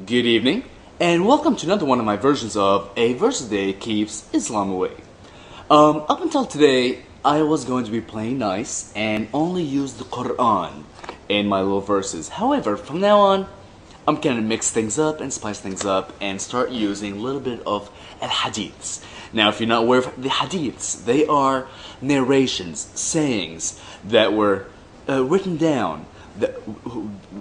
Good evening, and welcome to another one of my versions of A Verse a Day Keeps Islam Away. Up until today, I was going to be playing nice and only use the Quran in my little verses. However, from now on, I'm going to mix things up and spice things up and start using a little bit of al-hadiths. Now, if you're not aware of the hadiths, they are narrations, sayings that were written down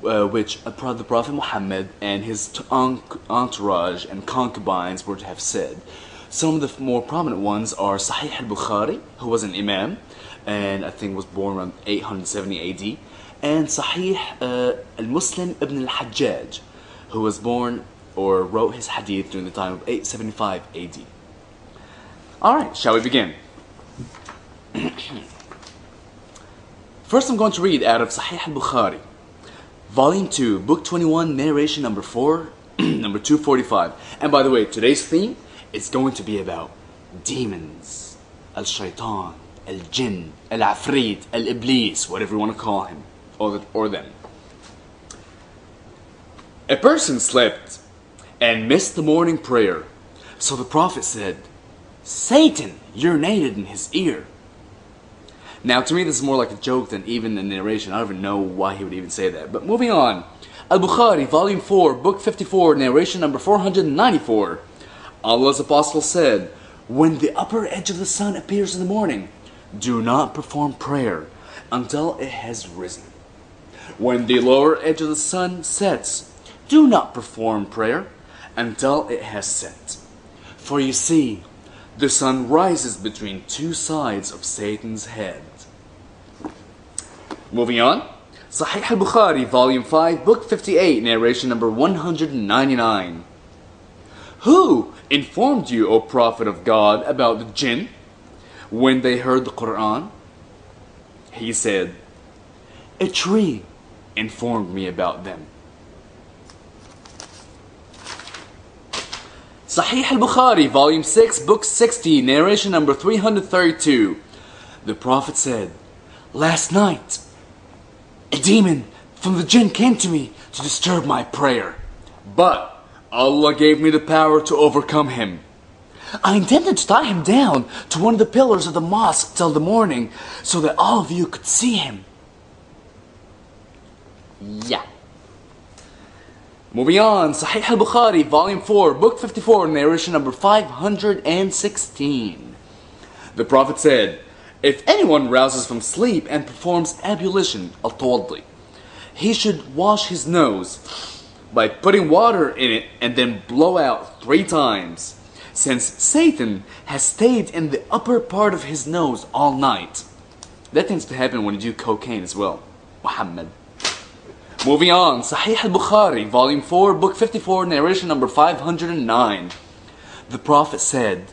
which the Prophet Muhammad and his entourage and concubines were to have said. Some of the more prominent ones are Sahih al-Bukhari, who was an imam, and I think was born around 870 AD, and Sahih al-Muslim ibn al-Hajjaj, who was born or wrote his hadith during the time of 875 AD. Alright, shall we begin? First, I'm going to read out of Sahih al-Bukhari, Volume 2, Book 21, Narration number 4, number 245. And by the way, today's theme is going to be about demons, al-shaytan, al-jinn, al-afrit, al-iblis, whatever you want to call him, or them. A person slept and missed the morning prayer. So the Prophet said, Satan urinated in his ear. Now, to me, this is more like a joke than even a narration. I don't even know why he would even say that. But moving on. Al-Bukhari, Volume 4, Book 54, Narration number 494. Allah's Apostle said, when the upper edge of the sun appears in the morning, do not perform prayer until it has risen. When the lower edge of the sun sets, do not perform prayer until it has set. For you see, the sun rises between two sides of Satan's head. Moving on. Sahih al-Bukhari, Volume 5, Book 58, Narration number 199. Who informed you, O Prophet of God, about the jinn when they heard the Quran? He said, a tree informed me about them. Sahih al-Bukhari, Volume 6, Book 60, Narration number 332. The Prophet said, last night, a demon from the jinn came to me to disturb my prayer, but Allah gave me the power to overcome him. I intended to tie him down to one of the pillars of the mosque till the morning so that all of you could see him. Yeah. Moving on, Sahih al-Bukhari, Volume 4, Book 54, Narration number 516. The Prophet said, if anyone rouses from sleep and performs ablution, al-tawaddi, he should wash his nose by putting water in it and then blow out 3 times, since Satan has stayed in the upper part of his nose all night. That tends to happen when you do cocaine as well. Muhammad. Moving on, Sahih al-Bukhari, Volume 4, Book 54, Narration number 509. The Prophet said,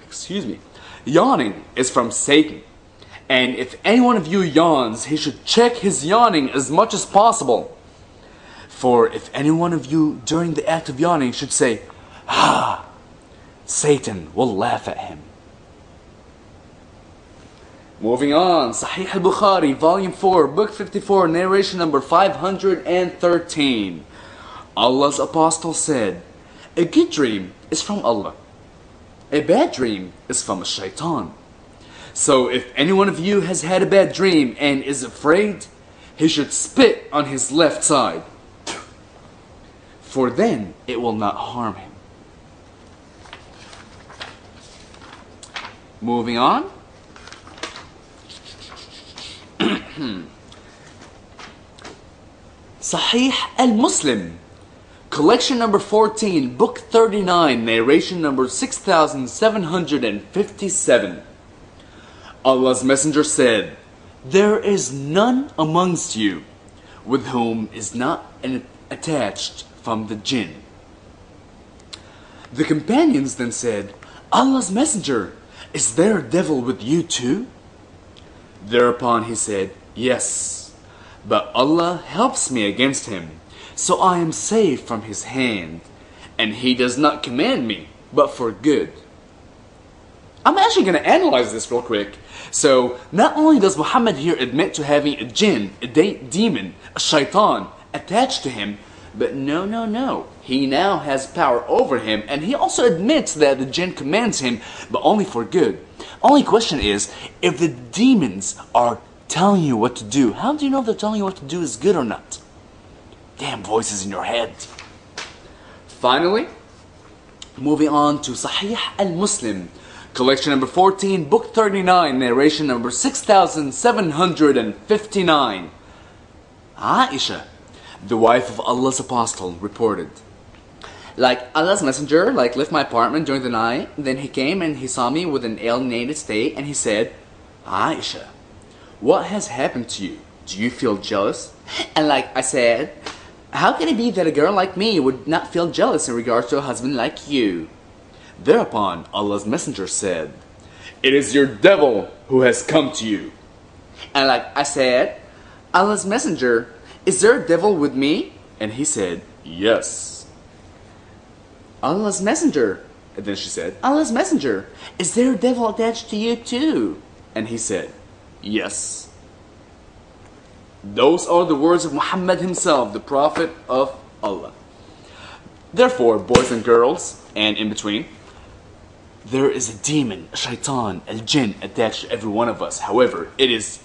excuse me, yawning is from Satan, and if any one of you yawns, he should check his yawning as much as possible. For if any one of you during the act of yawning should say, ah, Satan will laugh at him. Moving on, Sahih al-Bukhari, Volume 4, Book 54, Narration number 513. Allah's Apostle said, a good dream is from Allah. A bad dream is from a shaitan. So if any one of you has had a bad dream and is afraid, he should spit on his left side, for then it will not harm him. Moving on. Sahih al-Muslim, Collection number 14, Book 39, Narration number 6757. Allah's Messenger said, there is none amongst you with whom is not attached from the jinn. The companions then said, Allah's Messenger, is there a devil with you too? Thereupon he said, yes, but Allah helps me against him, so I am safe from his hand, and he does not command me, but for good. I'm actually going to analyze this real quick. So, not only does Muhammad here admit to having a jinn, a demon, a shaitan attached to him, But no, no, no. He now has power over him, and he also admits that the jinn commands him, but only for good. Only question is, if the demons are telling you what to do, how do you know if they're telling you what to do is good or not? Damn voices in your head. Finally, moving on to Sahih al-Muslim, collection number 14, book 39, narration number 6759. Aisha, the wife of Allah's apostle, reported, Allah's messenger left my apartment during the night. Then he came and he saw me with an alienated state, and he said, Aisha, what has happened to you? Do you feel jealous? And I said, how can it be that a girl like me would not feel jealous in regards to a husband like you? Thereupon Allah's messenger said, it is your devil who has come to you. And I said, Allah's messenger, is there a devil with me? And he said, yes. Allah's messenger. And then she said, Allah's messenger, is there a devil attached to you too? And he said, yes. Those are the words of Muhammad himself, the Prophet of Allah. Therefore, boys and girls, and in between, there is a demon, a shaitan, a jinn attached to every one of us. However, it is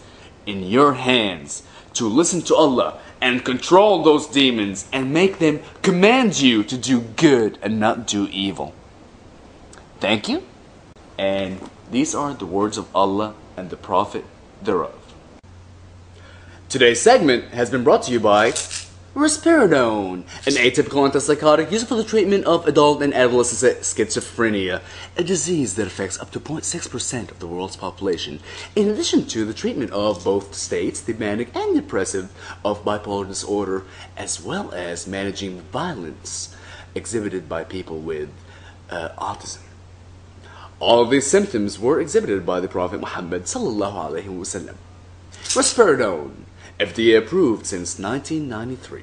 in your hands to listen to Allah and control those demons and make them command you to do good and not do evil. Thank you. And these are the words of Allah and the Prophet thereof. Today's segment has been brought to you by Risperidone, an atypical antipsychotic used for the treatment of adult and adolescent schizophrenia, a disease that affects up to 0.6% of the world's population, in addition to the treatment of both states, the manic and depressive, of bipolar disorder, as well as managing violence exhibited by people with autism. All of these symptoms were exhibited by the Prophet Muhammad sallallahu alaihi wasallam. Risperidone, FDA approved since 1993.